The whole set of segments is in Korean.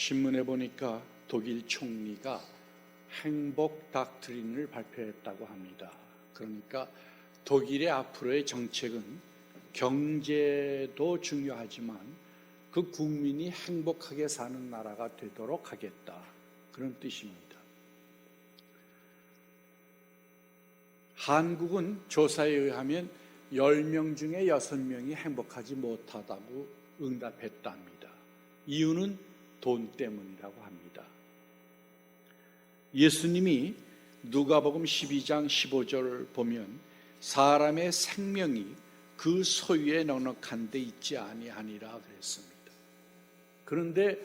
신문에 보니까 독일 총리가 행복 닥트린을 발표했다고 합니다. 그러니까 독일의 앞으로의 정책은 경제도 중요하지만 그 국민이 행복하게 사는 나라가 되도록 하겠다, 그런 뜻입니다. 한국은 조사에 의하면 10명 중에 6명이 행복하지 못하다고 응답했답니다. 이유는 돈 때문이라고 합니다. 예수님이 누가복음 12장 15절을 보면 사람의 생명이 그 소유에 넉넉한 데 있지 아니하니라 그랬습니다. 그런데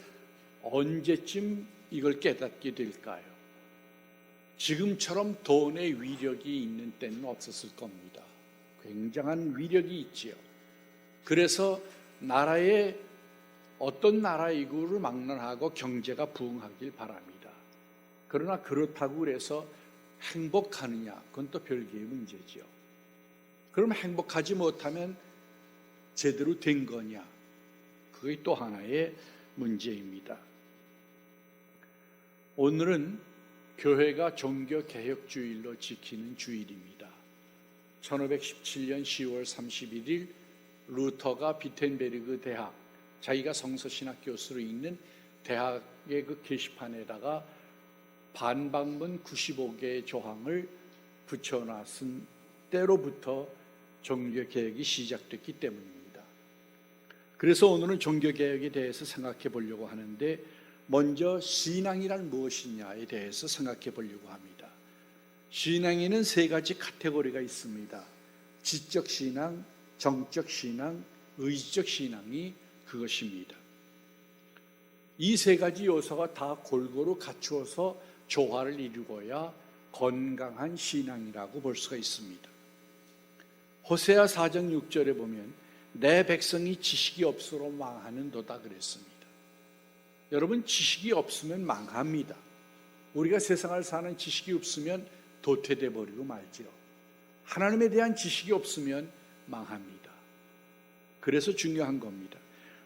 언제쯤 이걸 깨닫게 될까요? 지금처럼 돈의 위력이 있는 때는 없었을 겁니다. 굉장한 위력이 있지요. 그래서 나라의 어떤 나라이고를 막론하고 경제가 부흥하길 바랍니다. 그러나 그렇다고 해서 행복하느냐, 그건 또 별개의 문제지요. 그럼 행복하지 못하면 제대로 된 거냐, 그게 또 하나의 문제입니다. 오늘은 교회가 종교개혁주일로 지키는 주일입니다. 1517년 10월 31일 루터가 비텐베르그 대학, 자기가 성서신학 교수로 있는 대학의 그 게시판에다가 반박문 95개의 조항을 붙여놨은 때로부터 종교개혁이 시작됐기 때문입니다. 그래서 오늘은 종교개혁에 대해서 생각해 보려고 하는데, 먼저 신앙이란 무엇이냐에 대해서 생각해 보려고 합니다. 신앙에는 3가지 카테고리가 있습니다. 지적 신앙, 정적 신앙, 의지적 신앙이 그것입니다. 이 3가지 요소가 다 골고루 갖추어서 조화를 이루어야 건강한 신앙이라고 볼 수가 있습니다. 호세아 4장 6절에 보면 내 백성이 지식이 없으로 망하는도다 그랬습니다. 여러분, 지식이 없으면 망합니다. 우리가 세상을 사는 지식이 없으면 도태돼 버리고 말지요. 하나님에 대한 지식이 없으면 망합니다. 그래서 중요한 겁니다.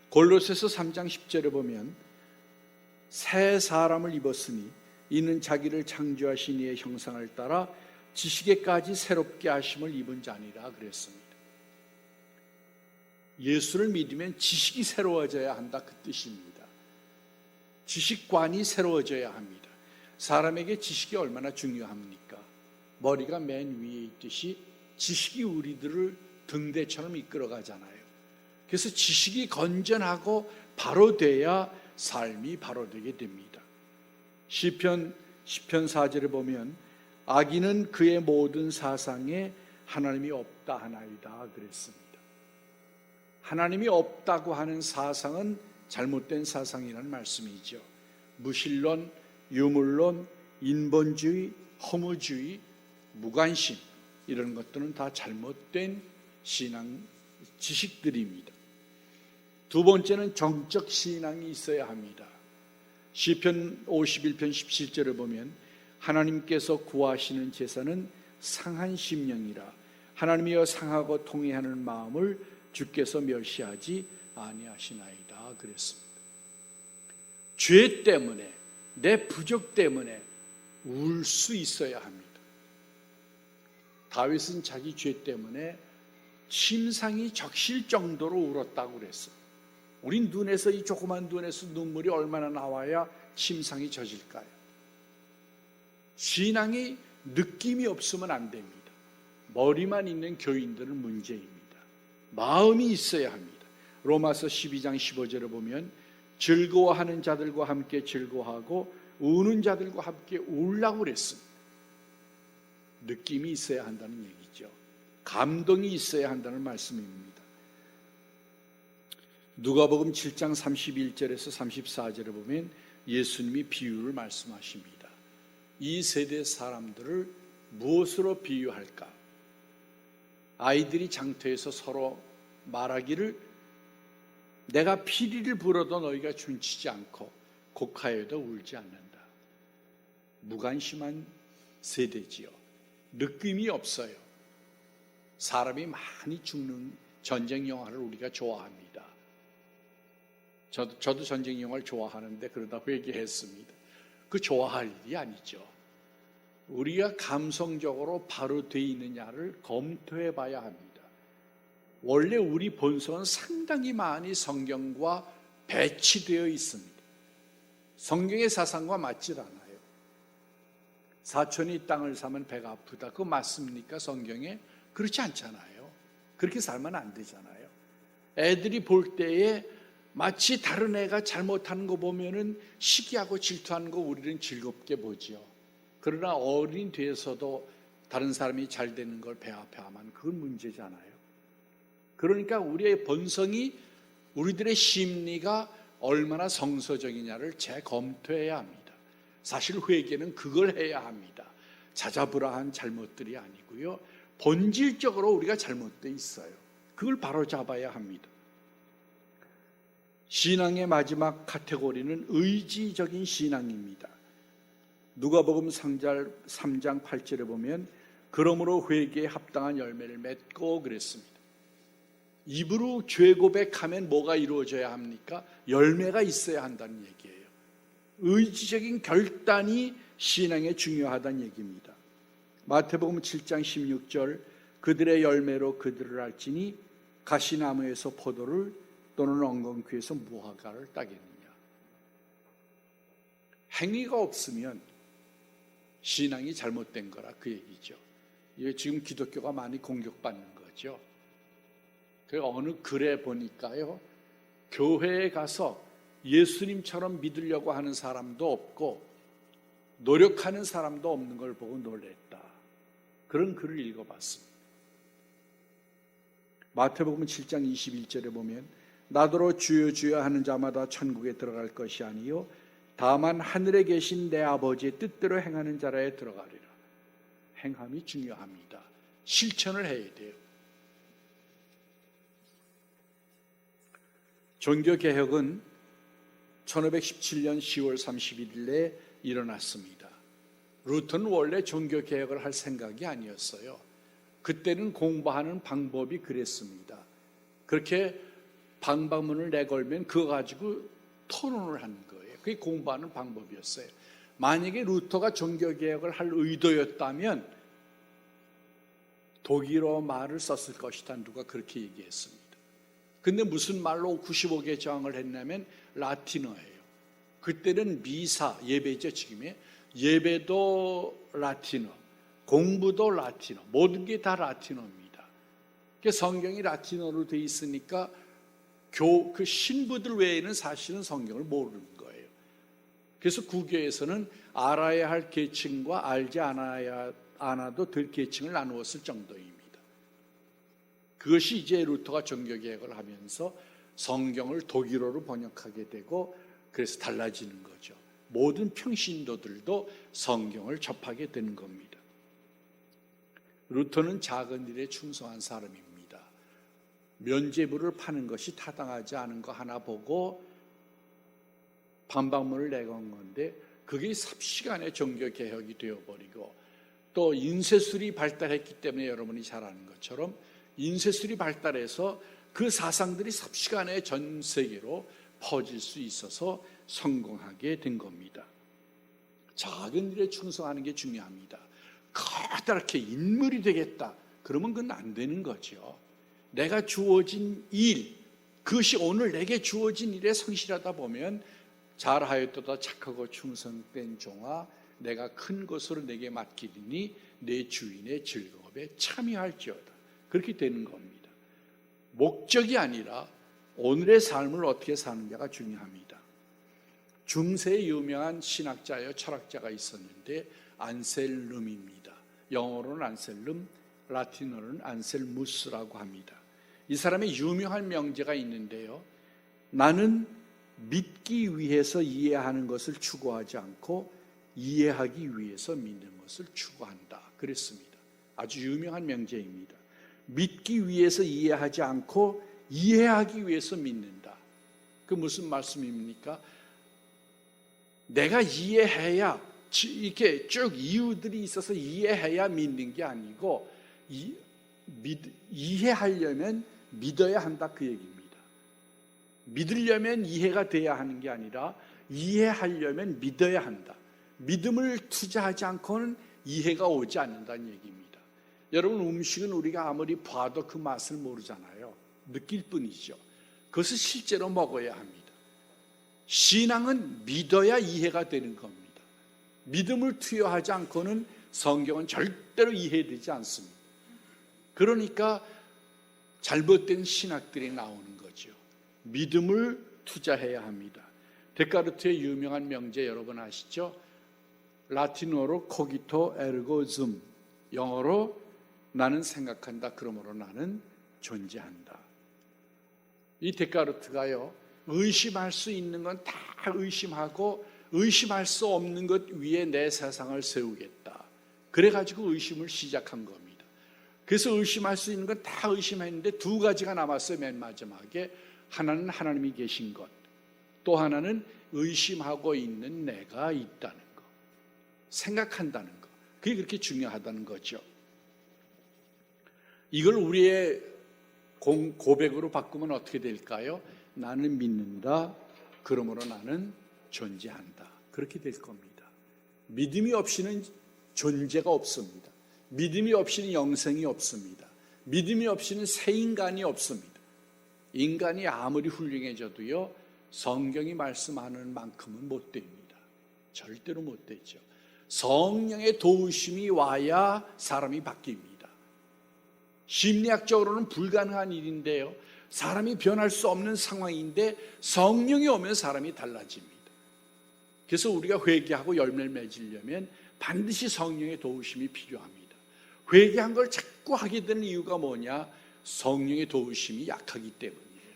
골로새서 3장 10절에 보면 새 사람을 입었으니 이는 자기를 창조하신 이의 형상을 따라 지식에까지 새롭게 하심을 입은 자니라 그랬습니다. 예수를 믿으면 지식이 새로워져야 한다, 그 뜻입니다. 지식관이 새로워져야 합니다. 사람에게 지식이 얼마나 중요합니까? 머리가 맨 위에 있듯이 지식이 우리들을 등대처럼 이끌어가잖아요. 그래서 지식이 건전하고 바로 돼야 삶이 바로 되게 됩니다. 시편 4절에 보면 악인은 그의 모든 사상에 하나님이 없다 하나이다 그랬습니다. 하나님이 없다고 하는 사상은 잘못된 사상이라는 말씀이죠. 무신론, 유물론, 인본주의, 허무주의, 무관심, 이런 것들은 다 잘못된 신앙 지식들입니다. 두 번째는 정적 신앙이 있어야 합니다. 시편 51편 17절을 보면 하나님께서 구하시는 제사는 상한 심령이라 하나님이여 상하고 통회하는 마음을 주께서 멸시하지 아니하시나이다 그랬습니다. 죄 때문에, 내 부족 때문에 울 수 있어야 합니다. 다윗은 자기 죄 때문에 침상이 적실 정도로 울었다고 그랬어요. 우린 눈에서, 이 조그만 눈에서 눈물이 얼마나 나와야 침상이 젖을까요? 신앙이 느낌이 없으면 안 됩니다. 머리만 있는 교인들은 문제입니다. 마음이 있어야 합니다. 로마서 12장 15절을 보면 즐거워하는 자들과 함께 즐거워하고 우는 자들과 함께 울라고 그랬습니다. 느낌이 있어야 한다는 얘기죠. 감동이 있어야 한다는 말씀입니다. 누가복음 7장 31절에서 34절에 보면 예수님이 비유를 말씀하십니다. 이 세대 사람들을 무엇으로 비유할까? 아이들이 장터에서 서로 말하기를 내가 피리를 불어도 너희가 춤추지 않고 곡하여도 울지 않는다. 무관심한 세대지요. 느낌이 없어요. 사람이 많이 죽는 전쟁 영화를 우리가 좋아합니다. 저도 전쟁 영화를 좋아하는데 그러다 회개했습니다. 그 좋아할 일이 아니죠. 우리가 감성적으로 바로 돼 있느냐를 검토해 봐야 합니다. 원래 우리 본성은 상당히 많이 성경과 배치되어 있습니다. 성경의 사상과 맞질 않아요. 사촌이 땅을 사면 배가 아프다. 그거 맞습니까? 성경에? 그렇지 않잖아요. 그렇게 살면 안 되잖아요. 애들이 볼 때에 마치 다른 애가 잘못하는 거 보면은 시기하고 질투하는 거 우리는 즐겁게 보지요. 그러나 어른이 돼서도 다른 사람이 잘 되는 걸 배 앞에 하면 그건 문제잖아요. 그러니까 우리의 본성이, 우리들의 심리가 얼마나 성서적이냐를 재검토해야 합니다. 사실 회개는 그걸 해야 합니다. 자자부라한 잘못들이 아니고요. 본질적으로 우리가 잘못되어 있어요. 그걸 바로 잡아야 합니다. 신앙의 마지막 카테고리는 의지적인 신앙입니다. 누가복음 3장 8절에 보면 그러므로 회개에 합당한 열매를 맺고 그랬습니다. 입으로 죄 고백하면 뭐가 이루어져야 합니까? 열매가 있어야 한다는 얘기예요. 의지적인 결단이 신앙에 중요하다는 얘기입니다. 마태복음 7장 16절 그들의 열매로 그들을 알지니 가시나무에서 포도를 또는 엉겅퀴에서 무화과를 따겠느냐. 행위가 없으면 신앙이 잘못된 거라 그 얘기죠. 이게 지금 기독교가 많이 공격받는 거죠. 그 어느 글에 보니까요, 교회에 가서 예수님처럼 믿으려고 하는 사람도 없고 노력하는 사람도 없는 걸 보고 놀랬다. 그런 글을 읽어봤습니다. 마태복음 7장 21절에 보면 나더러 주여 주여 하는 자마다 천국에 들어갈 것이 아니요 다만 하늘에 계신 내 아버지의 뜻대로 행하는 자라에 들어가리라. 행함이 중요합니다. 실천을 해야 돼요. 종교개혁은 1517년 10월 31일에 일어났습니다. 루터는 원래 종교개혁을 할 생각이 아니었어요. 그때는 공부하는 방법이 그랬습니다. 그렇게 방방문을 내걸면 그거 가지고 토론을 하는 거예요. 그게 공부하는 방법이었어요. 만약에 루터가 종교개혁을 할 의도였다면 독일어 말을 썼을 것이다. 누가 그렇게 얘기했습니다. 근데 무슨 말로 95개 저항을 했냐면 라틴어예요. 그때는 미사, 예배죠. 지금의 예배도 라틴어, 공부도 라틴어, 모든 게 다 라틴어입니다. 성경이 라틴어로 돼 있으니까 그 신부들 외에는 사실은 성경을 모르는 거예요. 그래서 구교에서는 알아야 할 계층과 알지 않아도 될 계층을 나누었을 정도입니다. 그것이 이제 루터가 종교개혁을 하면서 성경을 독일어로 번역하게 되고 그래서 달라지는 거죠. 모든 평신도들도 성경을 접하게 되는 겁니다. 루터는 작은 일에 충성한 사람입니다. 면죄부를 파는 것이 타당하지 않은 거 하나 보고 반박문을 내건 건데 그게 삽시간에 종교개혁이 되어버리고 또 인쇄술이 발달했기 때문에 여러분이 잘 아는 것처럼 인쇄술이 발달해서 그 사상들이 삽시간에 전 세계로 퍼질 수 있어서 성공하게 된 겁니다. 작은 일에 충성하는 게 중요합니다. 커다랗게 인물이 되겠다. 그러면 그건 안 되는 거죠. 내가 주어진 일, 그것이 오늘 내게 주어진 일에 성실하다 보면 잘하였도다 착하고 충성된 종아 내가 큰 것으로 내게 맡기리니 내 주인의 즐거움에 참여할지어다. 그렇게 되는 겁니다. 목적이 아니라 오늘의 삶을 어떻게 사느냐가 중요합니다. 중세에 유명한 신학자여 철학자가 있었는데 안셀름입니다. 영어로는 안셀름, 라틴어로는 안셀무스라고 합니다. 이 사람의 유명한 명제가 있는데요. 나는 믿기 위해서 이해하는 것을 추구하지 않고 이해하기 위해서 믿는 것을 추구한다. 그랬습니다. 아주 유명한 명제입니다. 믿기 위해서 이해하지 않고 이해하기 위해서 믿는다. 그 무슨 말씀입니까? 내가 이해해야 이렇게 쭉 이유들이 있어서 이해해야 믿는 게 아니고 이해하려면 믿어야 한다 그 얘기입니다. 믿으려면 이해가 돼야 하는 게 아니라 이해하려면 믿어야 한다. 믿음을 투자하지 않고는 이해가 오지 않는다는 얘기입니다. 여러분, 음식은 우리가 아무리 봐도 그 맛을 모르잖아요. 느낄 뿐이죠. 그것을 실제로 먹어야 합니다. 신앙은 믿어야 이해가 되는 겁니다. 믿음을 투여하지 않고는 성경은 절대로 이해되지 않습니다. 그러니까 잘못된 신학들이 나오는 거죠. 믿음을 투자해야 합니다. 데카르트의 유명한 명제 여러분 아시죠? 라틴어로 코기토 에르고 줌, 영어로 나는 생각한다, 그러므로 나는 존재한다. 이 데카르트가요, 의심할 수 있는 건 다 의심하고 의심할 수 없는 것 위에 내 세상을 세우겠다. 그래가지고 의심을 시작한 겁니다. 그래서 의심할 수 있는 건 다 의심했는데 두 가지가 남았어요. 맨 마지막에 하나는 하나님이 계신 것, 또 하나는 의심하고 있는 내가 있다는 것, 생각한다는 것. 그게 그렇게 중요하다는 거죠. 이걸 우리의 고백으로 바꾸면 어떻게 될까요? 나는 믿는다, 그러므로 나는 존재한다. 그렇게 될 겁니다. 믿음이 없이는 존재가 없습니다. 믿음이 없이는 영생이 없습니다. 믿음이 없이는 새 인간이 없습니다. 인간이 아무리 훌륭해져도요, 성경이 말씀하는 만큼은 못 됩니다. 절대로 못 되죠. 성령의 도우심이 와야 사람이 바뀝니다. 심리학적으로는 불가능한 일인데요, 사람이 변할 수 없는 상황인데 성령이 오면 사람이 달라집니다. 그래서 우리가 회개하고 열매를 맺으려면 반드시 성령의 도우심이 필요합니다. 회개한 걸 자꾸 하게 되는 이유가 뭐냐? 성령의 도우심이 약하기 때문이에요.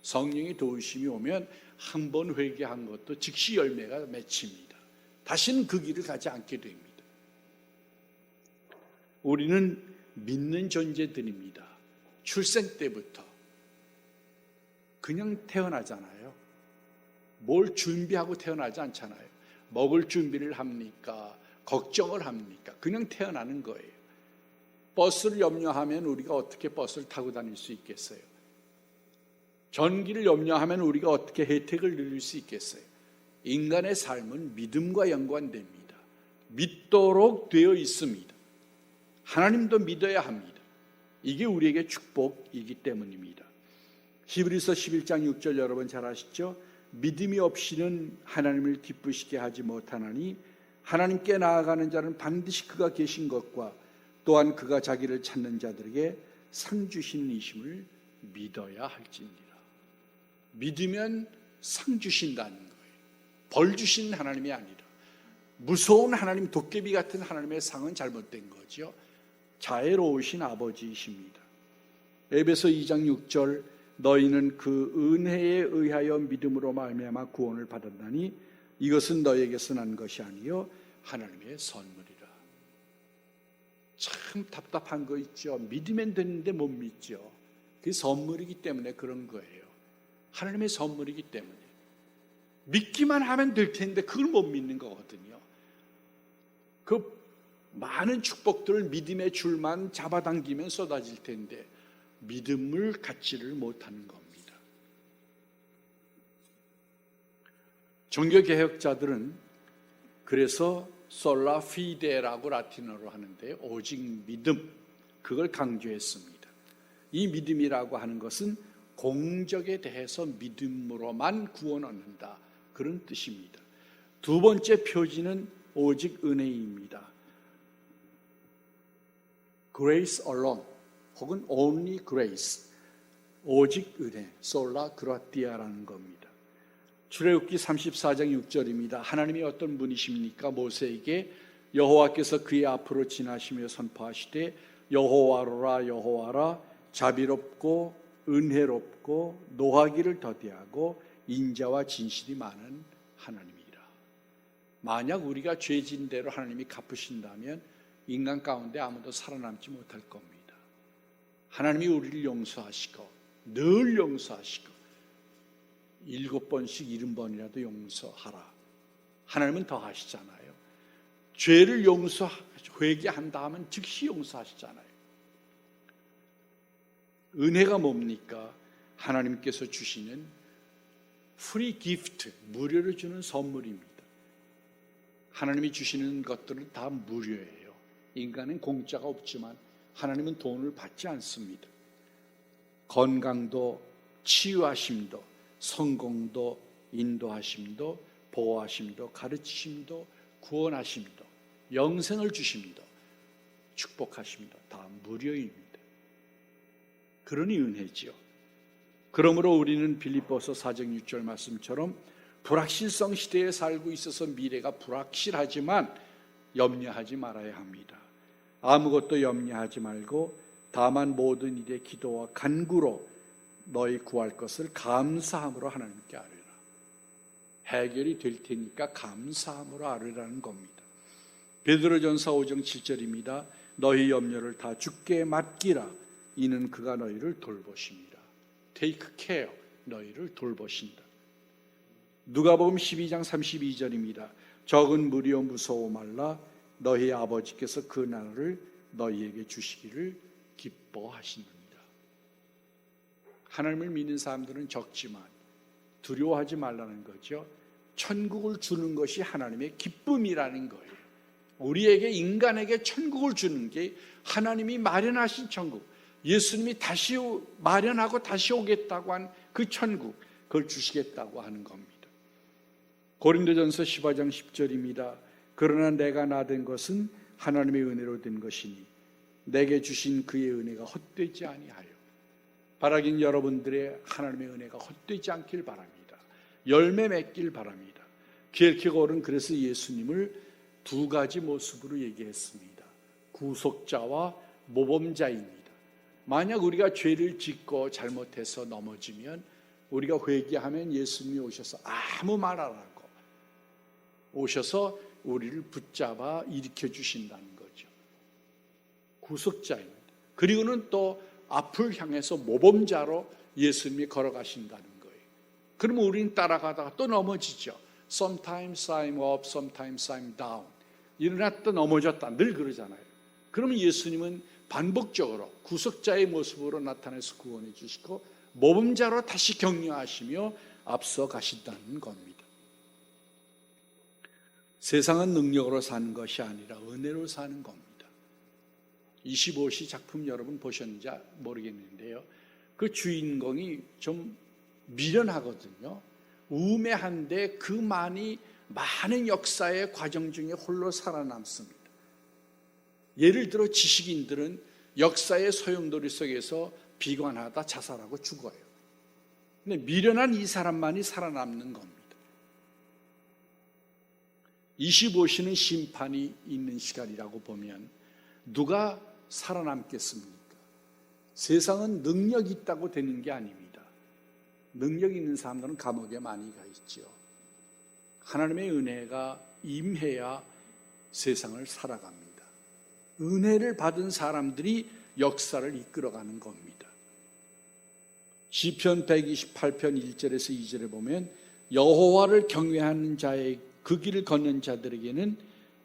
성령의 도우심이 오면 한 번 회개한 것도 즉시 열매가 맺힙니다. 다시는 그 길을 가지 않게 됩니다. 우리는 믿는 존재들입니다. 출생 때부터 그냥 태어나잖아요. 뭘 준비하고 태어나지 않잖아요. 먹을 준비를 합니까? 걱정을 합니까? 그냥 태어나는 거예요. 버스를 염려하면 우리가 어떻게 버스를 타고 다닐 수 있겠어요? 전기를 염려하면 우리가 어떻게 혜택을 누릴 수 있겠어요? 인간의 삶은 믿음과 연관됩니다. 믿도록 되어 있습니다. 하나님도 믿어야 합니다. 이게 우리에게 축복이기 때문입니다. 히브리서 11장 6절 여러분 잘 아시죠? 믿음이 없이는 하나님을 기쁘시게 하지 못하나니 하나님께 나아가는 자는 반드시 그가 계신 것과 또한 그가 자기를 찾는 자들에게 상 주시는 이심을 믿어야 할지니라. 믿으면 상 주신다는 거예요. 벌 주시는 하나님이 아니라, 무서운 하나님, 도깨비 같은 하나님의 상은 잘못된 거죠. 자애로우신 아버지이십니다. 에베소 2장 6절 너희는 그 은혜에 의하여 믿음으로 말미암아 구원을 받았나니 이것은 너희에게서 난 것이 아니요 하나님의 선물이라. 참 답답한 거 있죠. 믿으면 되는데 못 믿죠. 그게 선물이기 때문에 그런 거예요. 하나님의 선물이기 때문에 믿기만 하면 될 텐데 그걸 못 믿는 거거든요. 그 많은 축복들을 믿음의 줄만 잡아당기면 쏟아질 텐데 믿음을 갖지를 못하는 겁니다. 종교개혁자들은 그래서 솔라 피데라고 라틴어로 하는데 오직 믿음, 그걸 강조했습니다. 이 믿음이라고 하는 것은 공적에 대해서 믿음으로만 구원 얻는다, 그런 뜻입니다. 두 번째 표지는 오직 은혜입니다. Grace alone 혹은 only grace, 오직 은혜, 솔라 그라티아라는 겁니다. 출애굽기 34장 6절입니다. 하나님이 어떤 분이십니까? 모세에게 여호와께서 그의 앞으로 지나시며 선포하시되 여호와로라 여호와라 자비롭고 은혜롭고 노하기를 더디하고 인자와 진실이 많은 하나님이라. 만약 우리가 죄진 대로 하나님이 갚으신다면 인간 가운데 아무도 살아남지 못할 겁니다. 하나님이 우리를 용서하시고 늘 용서하시고 7번씩 70번이라도 용서하라. 하나님은 더 하시잖아요. 죄를 회개한다 하면 즉시 용서하시잖아요. 은혜가 뭡니까? 하나님께서 주시는 free gift, 무료로 주는 선물입니다. 하나님이 주시는 것들은 다 무료예요. 인간은 공짜가 없지만 하나님은 돈을 받지 않습니다. 건강도, 치유하심도, 성공도, 인도하심도, 보호하심도, 가르치심도, 구원하심도, 영생을 주심도, 축복하심도 다 무료입니다. 그러니 은혜지요. 그러므로 우리는 빌립보서 4장 6절 말씀처럼 불확실성 시대에 살고 있어서 미래가 불확실하지만 염려하지 말아야 합니다. 아무것도 염려하지 말고 다만 모든 일에 기도와 간구로 너희 구할 것을 감사함으로 하나님께 아뢰라. 해결이 될 테니까 감사함으로 아뢰라는 겁니다. 베드로전서 5장 7절입니다. 너희 염려를 다 주께 맡기라. 이는 그가 너희를 돌보십니다. Take care, 너희를 돌보신다. 누가복음 12장 32절입니다. 적은 무리여 무서워 말라. 너희 아버지께서 그 나라를 너희에게 주시기를 기뻐하시느니라. 하나님을 믿는 사람들은 적지만 두려워하지 말라는 거죠. 천국을 주는 것이 하나님의 기쁨이라는 거예요. 우리에게, 인간에게 천국을 주는 게 하나님이 마련하신 천국, 예수님이 다시 마련하고 다시 오겠다고 한 그 천국, 그걸 주시겠다고 하는 겁니다. 고린도전서 15장 10절입니다. 그러나 내가 나된 것은 하나님의 은혜로 된 것이니 내게 주신 그의 은혜가 헛되지 아니하여. 바라긴 여러분들의 하나님의 은혜가 헛되지 않길 바랍니다. 열매 맺길 바랍니다. 키에르케고르는 그래서 예수님을 두 가지 모습으로 얘기했습니다. 구속자와 모범자입니다. 만약 우리가 죄를 짓고 잘못해서 넘어지면 우리가 회개하면 예수님이 오셔서 아무 말 안 하고 오셔서 우리를 붙잡아 일으켜 주신다는 거죠. 구속자입니다. 그리고는 또 앞을 향해서 모범자로 예수님이 걸어가신다는 거예요. 그러면 우리는 따라가다가 또 넘어지죠. Sometimes I'm up, sometimes I'm down. 일어났다 넘어졌다 늘 그러잖아요. 그러면 예수님은 반복적으로 구속자의 모습으로 나타나서 구원해 주시고 모범자로 다시 격려하시며 앞서 가신다는 겁니다. 세상은 능력으로 사는 것이 아니라 은혜로 사는 겁니다. 25시 작품 여러분 보셨는지 모르겠는데요. 그 주인공이 좀 미련하거든요. 우매한데 그 많은 역사의 과정 중에 홀로 살아남습니다. 예를 들어 지식인들은 역사의 소용돌이 속에서 비관하다 자살하고 죽어요. 근데 미련한 이 사람만이 살아남는 겁니다. 25시는 심판이 있는 시간이라고 보면 누가 살아남겠습니까? 세상은 능력 있다고 되는 게 아닙니다. 능력 있는 사람들은 감옥에 많이 가 있죠. 하나님의 은혜가 임해야 세상을 살아갑니다. 은혜를 받은 사람들이 역사를 이끌어가는 겁니다. 시편 128편 1절에서 2절에 보면 여호와를 경외하는 자의 그 길을 걷는 자들에게는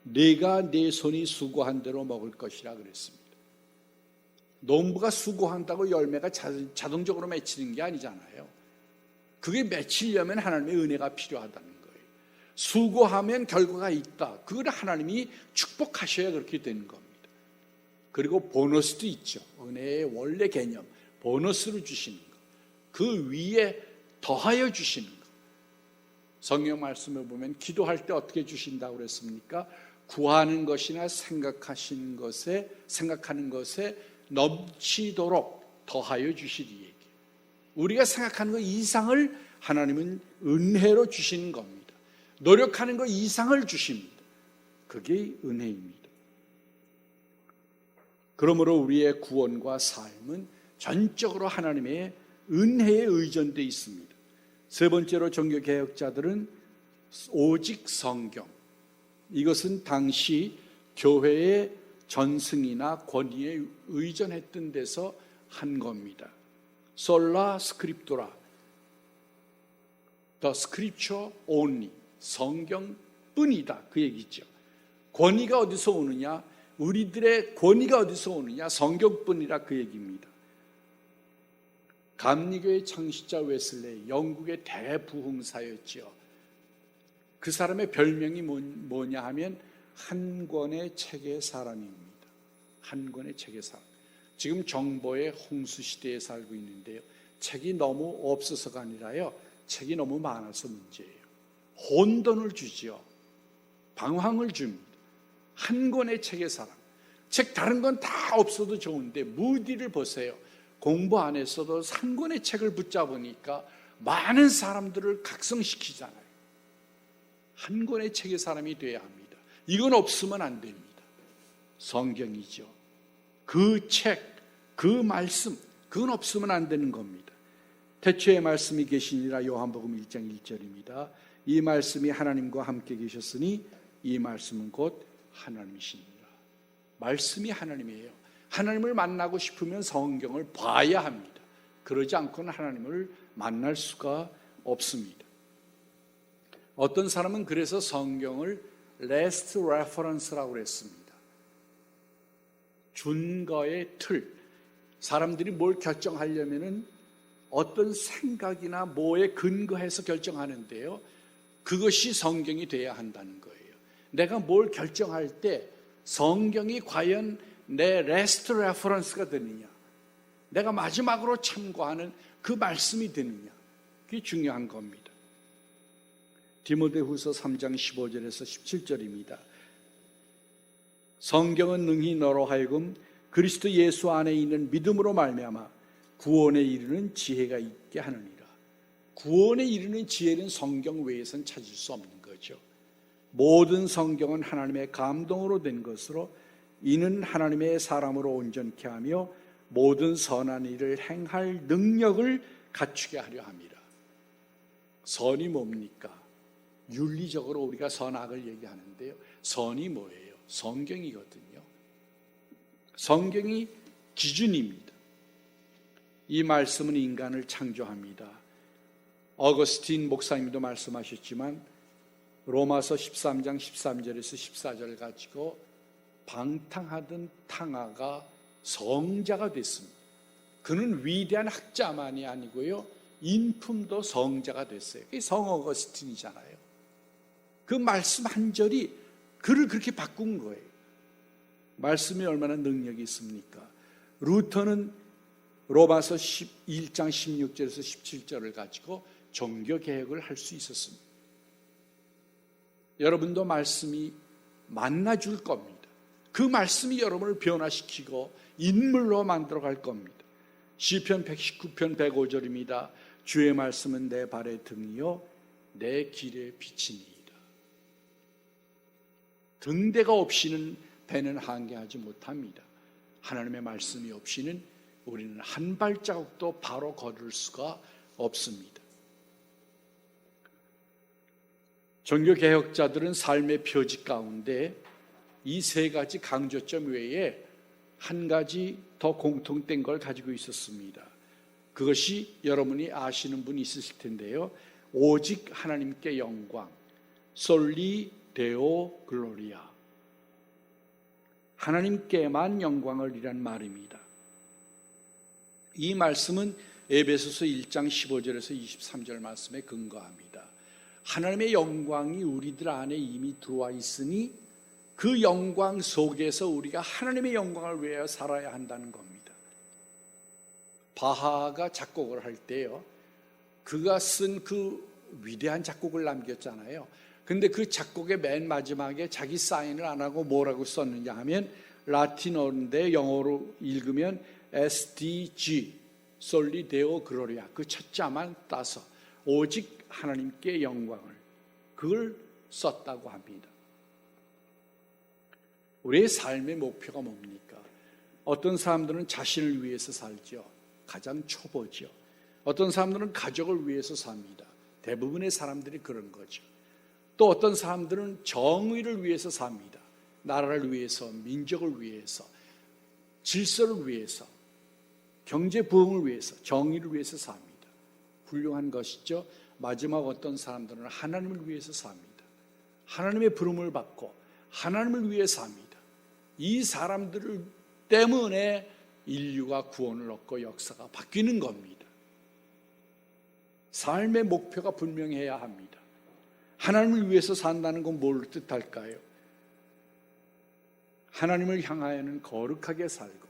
내가 내 손이 수고한 대로 먹을 것이라 그랬습니다. 농부가 수고한다고 열매가 자동적으로 맺히는 게 아니잖아요. 그게 맺히려면 하나님의 은혜가 필요하다는 거예요. 수고하면 결과가 있다. 그걸 하나님이 축복하셔야 그렇게 되는 겁니다. 그리고 보너스도 있죠. 은혜의 원래 개념, 보너스로 주시는 것. 그 위에 더하여 주시는 것. 성경 말씀을 보면 기도할 때 어떻게 주신다고 그랬습니까? 구하는 것이나 생각하는 것에 넘치도록 더하여 주시리 얘기. 우리가 생각하는 것 이상을 하나님은 은혜로 주시는 겁니다. 노력하는 것 이상을 주십니다. 그게 은혜입니다. 그러므로 우리의 구원과 삶은 전적으로 하나님의 은혜에 의존되어 있습니다. 세 번째로 종교개혁자들은 오직 성경, 이것은 당시 교회의 전승이나 권위에 의존했던 데서 한 겁니다. 솔라 스크립투라, the scripture only, 성경뿐이다 그 얘기죠. 권위가 어디서 오느냐? 우리들의 권위가 어디서 오느냐? 성경뿐이라 그 얘기입니다. 감리교의 창시자 웨슬레이, 영국의 대부흥사였지요. 그 사람의 별명이 뭐냐 하면 한 권의 책의 사람입니다. 한 권의 책의 사람. 지금 정보의 홍수 시대에 살고 있는데요. 책이 너무 없어서가 아니라요. 책이 너무 많아서 문제예요. 혼돈을 주지요. 방황을 줍니다. 한 권의 책의 사람. 책 다른 건 다 없어도 좋은데 무디를 보세요. 공부 안 했어도 한 권의 책을 붙잡으니까 많은 사람들을 각성시키잖아요. 한 권의 책의 사람이 돼야 합니다. 이건 없으면 안 됩니다. 성경이죠. 그 책, 그 말씀, 그건 없으면 안 되는 겁니다. 태초에 말씀이 계시니라 요한복음 1장 1절입니다. 이 말씀이 하나님과 함께 계셨으니 이 말씀은 곧 하나님이시니라. 말씀이 하나님이에요. 하나님을 만나고 싶으면 성경을 봐야 합니다. 그러지 않고는 하나님을 만날 수가 없습니다. 어떤 사람은 그래서 성경을 last reference라고 했습니다. 준거의 틀. 사람들이 뭘 결정하려면은 어떤 생각이나 뭐에 근거해서 결정하는데요. 그것이 성경이 돼야 한다는 거예요. 내가 뭘 결정할 때 성경이 과연 내 last reference가 되느냐, 내가 마지막으로 참고하는 그 말씀이 되느냐, 그게 중요한 겁니다. 디모데후서 3장 15절에서 17절입니다. 성경은 능히 너로 하여금 그리스도 예수 안에 있는 믿음으로 말미암아 구원에 이르는 지혜가 있게 하느니라. 구원에 이르는 지혜는 성경 외에선 찾을 수 없는 거죠. 모든 성경은 하나님의 감동으로 된 것으로 이는 하나님의 사람으로 온전케 하며 모든 선한 일을 행할 능력을 갖추게 하려 함이라. 선이 뭡니까? 윤리적으로 우리가 선악을 얘기하는데요. 선이 뭐예요? 성경이거든요. 성경이 기준입니다. 이 말씀은 인간을 창조합니다. 어거스틴 목사님도 말씀하셨지만 로마서 13장 13절에서 14절 가지고 방탕하던 탕아가 성자가 됐습니다. 그는 위대한 학자만이 아니고요, 인품도 성자가 됐어요. 그게 성 어거스틴이잖아요. 그 말씀 한 절이 그를 그렇게 바꾼 거예요. 말씀이 얼마나 능력이 있습니까? 루터는 로마서 1장 16절에서 17절을 가지고 종교개혁을 할 수 있었습니다. 여러분도 말씀이 만나줄 겁니다. 그 말씀이 여러분을 변화시키고 인물로 만들어 갈 겁니다. 시편 119편 105절입니다. 주의 말씀은 내 발의 등이요 내 길의 빛이니이다. 등대가 없이는 배는 항해하지 못합니다. 하나님의 말씀이 없이는 우리는 한 발자국도 바로 걸을 수가 없습니다. 종교개혁자들은 삶의 표지 가운데 이 세 가지 강조점 외에 한 가지 더 공통된 걸 가지고 있었습니다. 그것이 여러분이 아시는 분이 있으실 텐데요. 오직 하나님께 영광, 솔리 데오 글로리아. 하나님께만 영광을 이란 말입니다. 이 말씀은 에베소서 1장 15절에서 23절 말씀에 근거합니다. 하나님의 영광이 우리들 안에 이미 들어와 있으니 그 영광 속에서 우리가 하나님의 영광을 위하여 살아야 한다는 겁니다. 바하가 작곡을 할 때요, 그가 쓴 그 위대한 작곡을 남겼잖아요. 근데 그 작곡의 맨 마지막에 자기 사인을 안 하고 뭐라고 썼느냐 하면 라틴어인데 영어로 읽으면 SDG 솔리 데오 글로리아, 그 첫 자만 따서 오직 하나님께 영광을, 그걸 썼다고 합니다. 우리의 삶의 목표가 뭡니까? 어떤 사람들은 자신을 위해서 살죠. 가장 초보죠. 어떤 사람들은 가족을 위해서 삽니다. 대부분의 사람들이 그런 거죠. 또 어떤 사람들은 정의를 위해서 삽니다. 나라를 위해서, 민족을 위해서, 질서를 위해서, 경제 부흥을 위해서, 정의를 위해서 삽니다. 훌륭한 것이죠. 마지막 어떤 사람들은 하나님을 위해서 삽니다. 하나님의 부름을 받고 하나님을 위해 삽니다. 이 사람들 때문에 인류가 구원을 얻고 역사가 바뀌는 겁니다. 삶의 목표가 분명해야 합니다. 하나님을 위해서 산다는 건 뭘 뜻할까요? 하나님을 향하여는 거룩하게 살고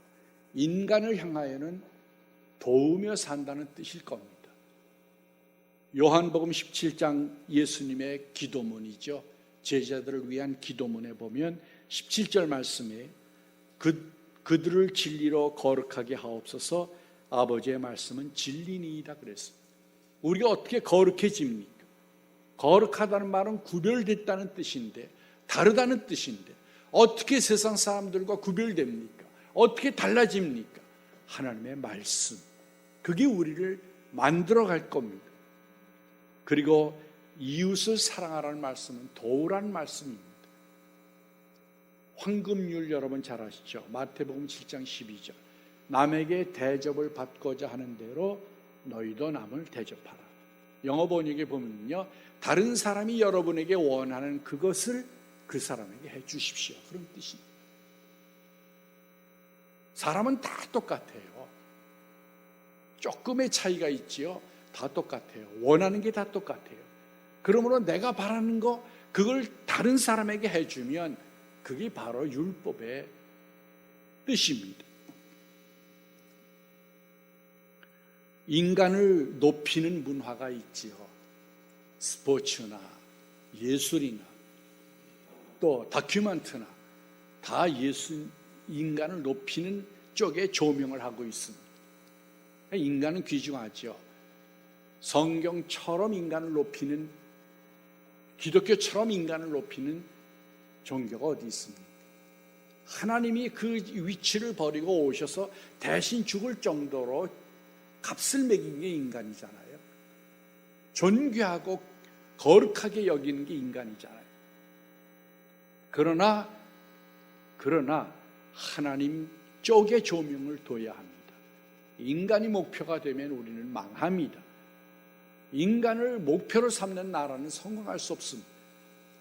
인간을 향하여는 도우며 산다는 뜻일 겁니다. 요한복음 17장 예수님의 기도문이죠. 제자들을 위한 기도문에 보면 17절 말씀에 그들을 진리로 거룩하게 하옵소서. 아버지의 말씀은 진리니이다 그랬습니다. 우리가 어떻게 거룩해집니까? 거룩하다는 말은 구별됐다는 뜻인데, 다르다는 뜻인데 어떻게 세상 사람들과 구별됩니까? 어떻게 달라집니까? 하나님의 말씀, 그게 우리를 만들어갈 겁니다. 그리고 이웃을 사랑하라는 말씀은 도우라는 말씀입니다. 황금률 여러분 잘 아시죠? 마태복음 7장 12절 남에게 대접을 받고자 하는 대로 너희도 남을 대접하라. 영어 번역에 보면요, 다른 사람이 여러분에게 원하는 그것을 그 사람에게 해 주십시오, 그런 뜻입니다. 사람은 다 똑같아요. 조금의 차이가 있지요. 다 똑같아요. 원하는 게 다 똑같아요. 그러므로 내가 바라는 거 그걸 다른 사람에게 해주면 그게 바로 율법의 뜻입니다. 인간을 높이는 문화가 있지요. 스포츠나 예술이나 또 다큐멘터리나 다 인간을 높이는 쪽에 조명을 하고 있습니다. 인간은 귀중하죠. 성경처럼 인간을 높이는, 기독교처럼 인간을 높이는 종교가 어디 있습니까? 하나님이 그 위치를 버리고 오셔서 대신 죽을 정도로 값을 매긴 게 인간이잖아요. 존귀하고 거룩하게 여기는 게 인간이잖아요. 그러나 하나님 쪽에 조명을 둬야 합니다. 인간이 목표가 되면 우리는 망합니다. 인간을 목표로 삼는 나라는 성공할 수 없습니다.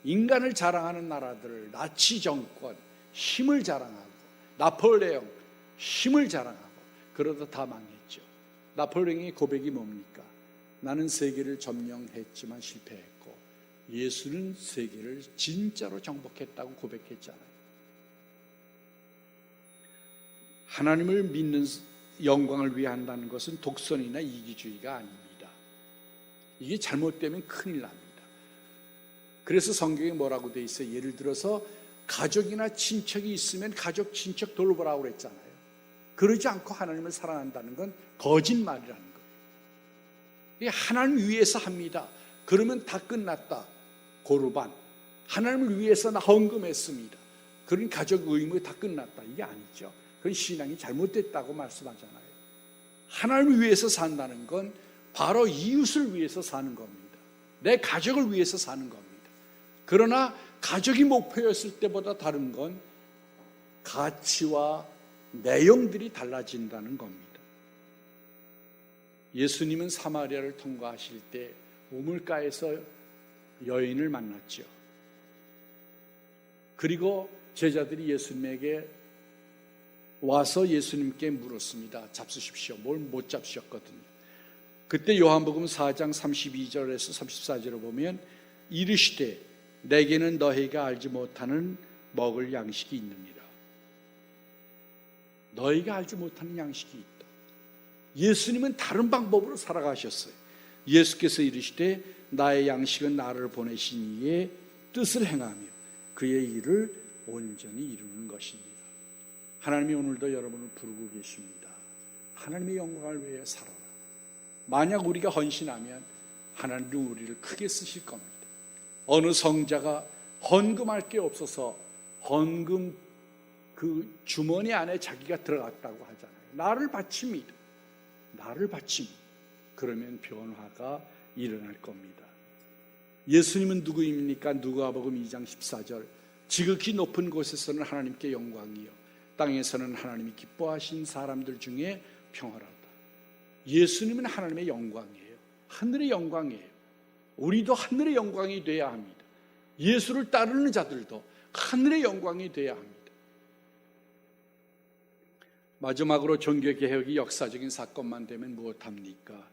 인간을 자랑하는 나라들을 나치 정권, 힘을 자랑하고, 나폴레옹, 힘을 자랑하고, 그러다 다 망했죠. 나폴레옹의 고백이 뭡니까? 나는 세계를 점령했지만 실패했고 예수는 세계를 진짜로 정복했다고 고백했잖아요. 하나님을 믿는 영광을 위해 한다는 것은 독선이나 이기주의가 아닙니다. 이게 잘못되면 큰일 납니다. 그래서 성경에 뭐라고 돼 있어요? 예를 들어서 가족이나 친척이 있으면 가족, 친척 돌보라고 그랬잖아요. 그러지 않고 하나님을 사랑한다는 건 거짓말이라는 거예요. 하나님 위해서 합니다. 그러면 다 끝났다. 고르반. 하나님을 위해서 나 헌금했습니다. 그런 가족 의무 다 끝났다. 이게 아니죠. 그건 신앙이 잘못됐다고 말씀하잖아요. 하나님을 위해서 산다는 건 바로 이웃을 위해서 사는 겁니다. 내 가족을 위해서 사는 겁니다. 그러나 가족이 목표였을 때보다 다른 건 가치와 내용들이 달라진다는 겁니다. 예수님은 사마리아를 통과하실 때 우물가에서 여인을 만났죠. 그리고 제자들이 예수님에게 와서 예수님께 물었습니다. 잡수십시오. 뭘 못 잡수셨거든요. 그때 요한복음 4장 32절에서 34절을 보면 이르시되 내게는 너희가 알지 못하는 먹을 양식이 있느니라. 너희가 알지 못하는 양식이 있다. 예수님은 다른 방법으로 살아가셨어요. 예수께서 이르시되 나의 양식은 나를 보내신 이의 뜻을 행하며 그의 일을 온전히 이루는 것이니라. 하나님이 오늘도 여러분을 부르고 계십니다. 하나님의 영광을 위해 살아라. 만약 우리가 헌신하면 하나님은 우리를 크게 쓰실 겁니다. 어느 성자가 헌금할 게 없어서 헌금 그 주머니 안에 자기가 들어갔다고 하잖아요. 나를 바칩니다. 나를 바칩니다. 그러면 변화가 일어날 겁니다. 예수님은 누구입니까? 누가복음 2장 14절 지극히 높은 곳에서는 하나님께 영광이요 땅에서는 하나님이 기뻐하신 사람들 중에 평화롭다. 예수님은 하나님의 영광이에요. 하늘의 영광이에요. 우리도 하늘의 영광이 돼야 합니다. 예수를 따르는 자들도 하늘의 영광이 돼야 합니다. 마지막으로 종교개혁이 역사적인 사건만 되면 무엇합니까?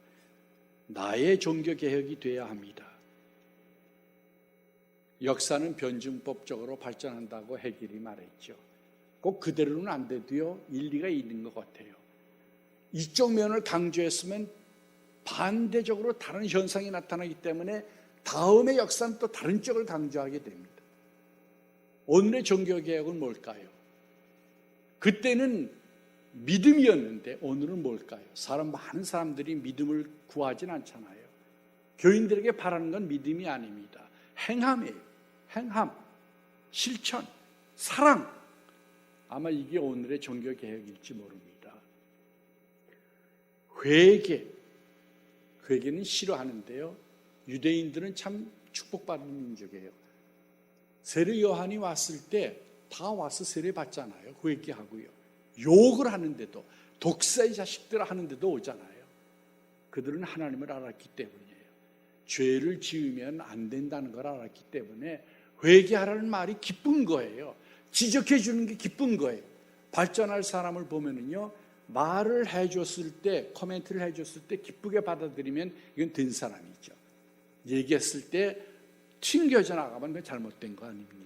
나의 종교개혁이 되어야 합니다. 역사는 변증법적으로 발전한다고 해결이 말했죠. 꼭 그대로는 안 돼도요, 일리가 있는 것 같아요. 이쪽 면을 강조했으면 반대적으로 다른 현상이 나타나기 때문에 다음의 역사는 또 다른 쪽을 강조하게 됩니다. 오늘의 종교개혁은 뭘까요? 그때는 믿음이었는데 오늘은 뭘까요? 많은 사람들이 믿음을 구하진 않잖아요. 교인들에게 바라는 건 믿음이 아닙니다. 행함이에요. 행함, 실천, 사랑. 아마 이게 오늘의 종교개혁일지 모릅니다. 회개는 싫어하는데요, 유대인들은 참 축복받은 민족이에요. 세례 요한이 왔을 때 다 와서 세례 받잖아요. 회개하고요. 욕을 하는데도, 독사의 자식들 하는데도 오잖아요. 그들은 하나님을 알았기 때문이에요. 죄를 지으면 안 된다는 걸 알았기 때문에 회개하라는 말이 기쁜 거예요. 지적해 주는 게 기쁜 거예요. 발전할 사람을 보면은요, 말을 해줬을 때, 코멘트를 해줬을 때 기쁘게 받아들이면 이건 된 사람이죠. 얘기했을 때 튕겨져 나가면 그건 잘못된 거 아닙니까?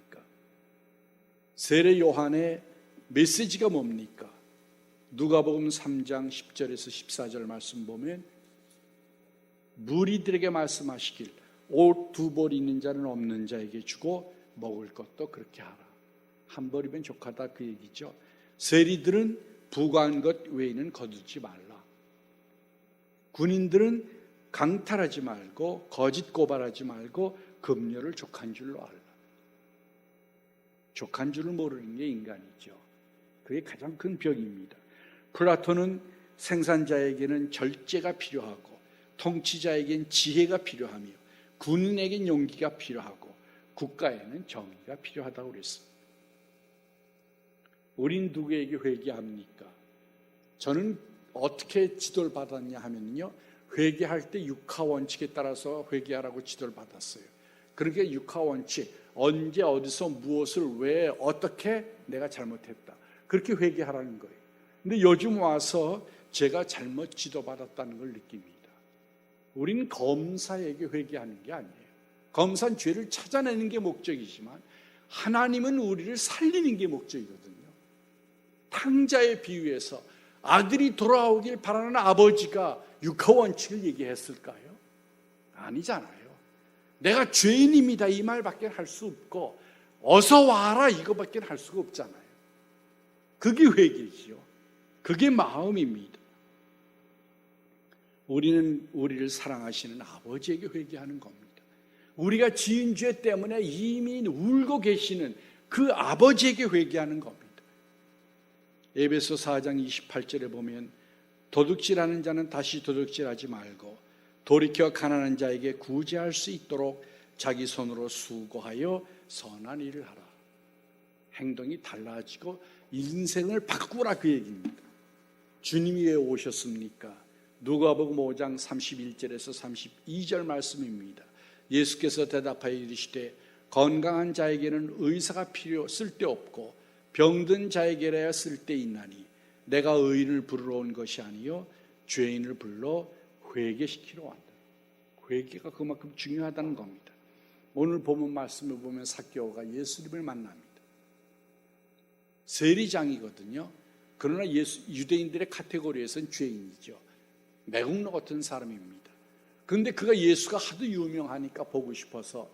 세례 요한의 메시지가 뭡니까? 누가복음 3장 10절에서 14절 말씀 보면 무리들에게 말씀하시길 옷 2벌 있는 자는 없는 자에게 주고 먹을 것도 그렇게 하라. 한 벌이면 족하다 그 얘기죠. 세리들은 부과한 것 외에는 거두지 말라. 군인들은 강탈하지 말고 거짓 고발하지 말고 금료를 족한 줄로 알라. 족한 줄을 모르는 게 인간이죠. 그게 가장 큰 벽입니다. 플라톤은 생산자에게는 절제가 필요하고 통치자에겐 지혜가 필요하며 군인에겐 용기가 필요하고 국가에는 정의가 필요하다고 그랬습니다. 우린 누구에게 회개합니까? 저는 어떻게 지도를 받았냐 하면요, 회개할 때 육하원칙에 따라서 회개하라고 지도를 받았어요. 그러니까 육하원칙, 언제 어디서 무엇을 왜 어떻게 내가 잘못했다, 그렇게 회개하라는 거예요. 근데 요즘 와서 제가 잘못 지도받았다는 걸 느낍니다. 우리는 검사에게 회개하는 게 아니에요. 검사는 죄를 찾아내는 게 목적이지만 하나님은 우리를 살리는 게 목적이거든요. 탕자의 비유에서 아들이 돌아오길 바라는 아버지가 육하원칙을 얘기했을까요? 아니잖아요. 내가 죄인입니다 이 말밖에 할 수 없고 어서 와라 이거밖에 할 수가 없잖아요. 그게 회개지요. 그게 마음입니다. 우리는 우리를 사랑하시는 아버지에게 회개하는 겁니다. 우리가 지은 죄 때문에 이미 울고 계시는 그 아버지에게 회개하는 겁니다. 에베소 4장 28절에 보면 도둑질하는 자는 다시 도둑질하지 말고 돌이켜 가난한 자에게 구제할 수 있도록 자기 손으로 수고하여 선한 일을 하라. 행동이 달라지고 인생을 바꾸라 그 얘기입니다. 주님이 왜 오셨습니까? 누가복음 5장 31절에서 32절 말씀입니다. 예수께서 대답하여 이르시되 건강한 자에게는 의사가 쓸데없고 병든 자에게라야 쓸데있나니 내가 의인을 부르러 온 것이 아니요 죄인을 불러 회개시키러 왔다. 회개가 그만큼 중요하다는 겁니다. 오늘 본문 말씀을 보면 삭개오가 예수님을 만납니다. 세리장이거든요. 그러나 유대인들의 카테고리에서는 죄인이죠. 매국노 같은 사람입니다. 그런데 그가 예수가 하도 유명하니까 보고 싶어서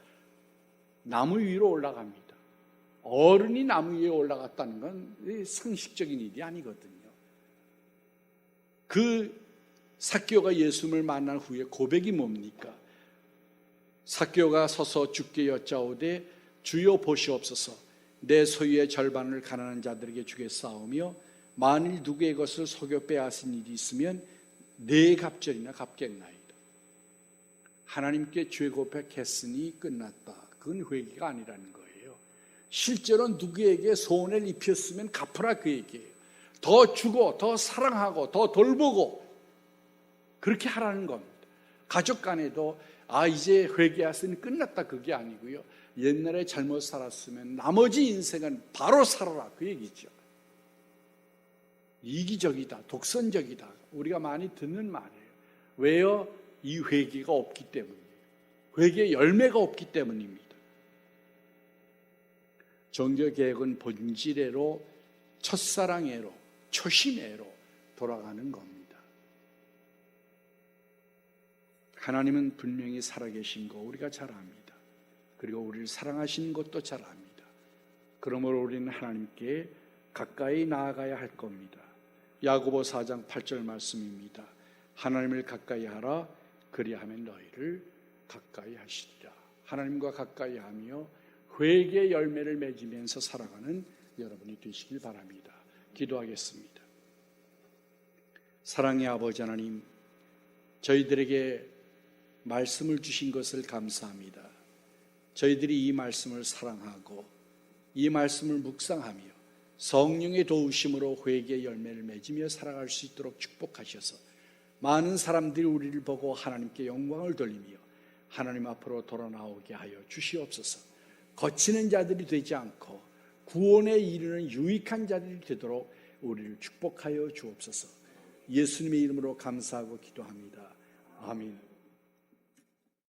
나무 위로 올라갑니다. 어른이 나무 위에 올라갔다는 건 상식적인 일이 아니거든요. 그 삭개오가 예수님을 만난 후에 고백이 뭡니까? 삭개오가 서서 주께 여짜오되 주여 보시옵소서 내 소유의 절반을 가난한 자들에게 주겠사오며 만일 누구의 것을 속여 빼앗은 일이 있으면 네 갑절이나 갚겠나이다. 하나님께 죄 고백했으니 끝났다. 그건 회개가 아니라는 거예요. 실제로 누구에게 소원을 입혔으면 갚으라 그 얘기예요. 더 주고 더 사랑하고 더 돌보고 그렇게 하라는 겁니다. 가족 간에도 이제 회개했으니 끝났다 그게 아니고요. 옛날에 잘못 살았으면 나머지 인생은 바로 살아라 그 얘기죠. 이기적이다, 독선적이다 우리가 많이 듣는 말이에요. 왜요? 이 회개가 없기 때문이에요. 회개의 열매가 없기 때문입니다. 종교개혁은 본질애로, 첫사랑애로, 초심애로 돌아가는 겁니다. 하나님은 분명히 살아계신 거 우리가 잘 압니다. 그리고 우리를 사랑하시는 것도 잘 압니다. 그러므로 우리는 하나님께 가까이 나아가야 할 겁니다. 야고보 4장 8절 말씀입니다. 하나님을 가까이 하라. 그리하면 너희를 가까이 하시리라. 하나님과 가까이 하며 회개의 열매를 맺으면서 살아가는 여러분이 되시길 바랍니다. 기도하겠습니다. 사랑의 아버지 하나님, 저희들에게 말씀을 주신 것을 감사합니다. 저희들이 이 말씀을 사랑하고 이 말씀을 묵상하며 성령의 도우심으로 회개의 열매를 맺으며 살아갈 수 있도록 축복하셔서 많은 사람들이 우리를 보고 하나님께 영광을 돌리며 하나님 앞으로 돌아 나오게 하여 주시옵소서. 거치는 자들이 되지 않고 구원에 이르는 유익한 자들이 되도록 우리를 축복하여 주옵소서. 예수님의 이름으로 감사하고 기도합니다. 아멘.